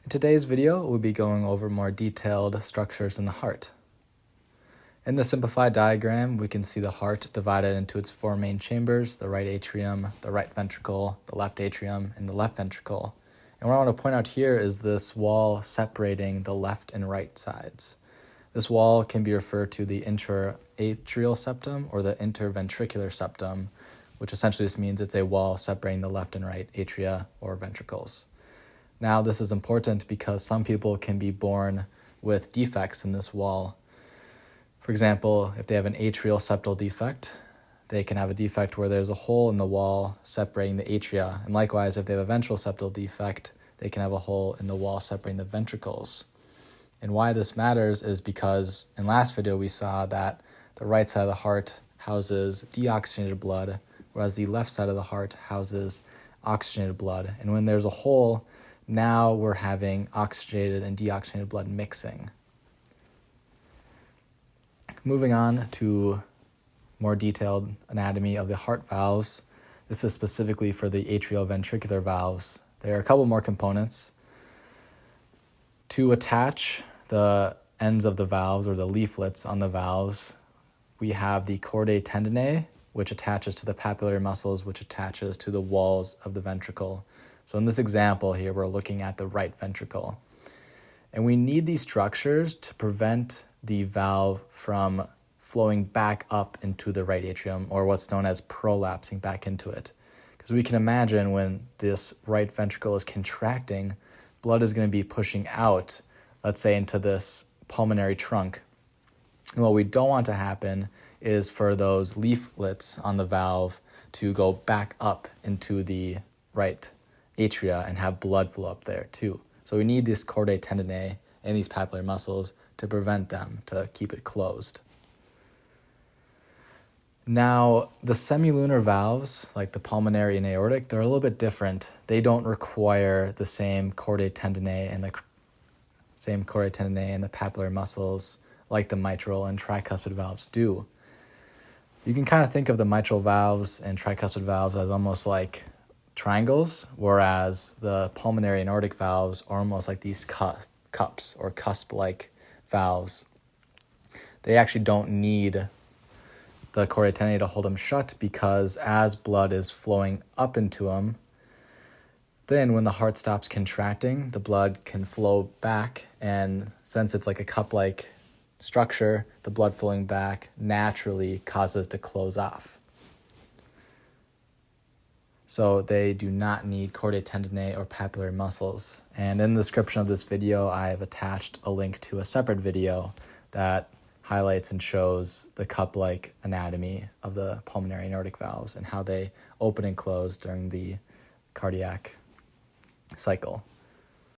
In today's video, we'll be going over more detailed structures in the heart. In the simplified diagram, we can see the heart divided into its four main chambers: the right atrium, the right ventricle, the left atrium, and the left ventricle. And what I want to point out here is this wall separating the left and right sides. This wall can be referred to the interatrial septum or the interventricular septum, which essentially just means it's a wall separating the left and right atria or ventricles. Now, this is important because some people can be born with defects in this wall. For example, if they have an atrial septal defect, they can have a defect where there's a hole in the wall separating the atria. And likewise, if they have a ventral septal defect, they can have a hole in the wall separating the ventricles. And why this matters is because in last video we saw that the right side of the heart houses deoxygenated blood, whereas the left side of the heart houses oxygenated blood. And when there's a hole, now we're having oxygenated and deoxygenated blood mixing. Moving on to more detailed anatomy of the heart valves. This is specifically for the atrioventricular valves. There are a couple more components. To attach the ends of the valves or the leaflets on the valves, we have the chordae tendineae, which attaches to the papillary muscles, which attaches to the walls of the ventricle. So in this example here, we're looking at the right ventricle. And we need these structures to prevent the valve from flowing back up into the right atrium, or what's known as prolapsing back into it. Because we can imagine when this right ventricle is contracting, blood is going to be pushing out, let's say, into this pulmonary trunk. And what we don't want to happen is for those leaflets on the valve to go back up into the right atria and have blood flow up there too. So we need these chordae tendineae and these papillary muscles to prevent them, to keep it closed. Now, the semilunar valves, like the pulmonary and aortic, they're a little bit different. They don't require the same chordae tendineae and the papillary muscles like the mitral and tricuspid valves do. You can kind of think of the mitral valves and tricuspid valves as almost like triangles, whereas the pulmonary and aortic valves are almost like these cups or cusp-like valves. They actually don't need the chordae tendineae to hold them shut, because as blood is flowing up into them, then when the heart stops contracting, the blood can flow back, and since it's like a cup-like structure, the blood flowing back naturally causes it to close off. So they do not need chordae tendineae or papillary muscles. And in the description of this video, I have attached a link to a separate video that highlights and shows the cup-like anatomy of the pulmonary and aortic valves and how they open and close during the cardiac cycle.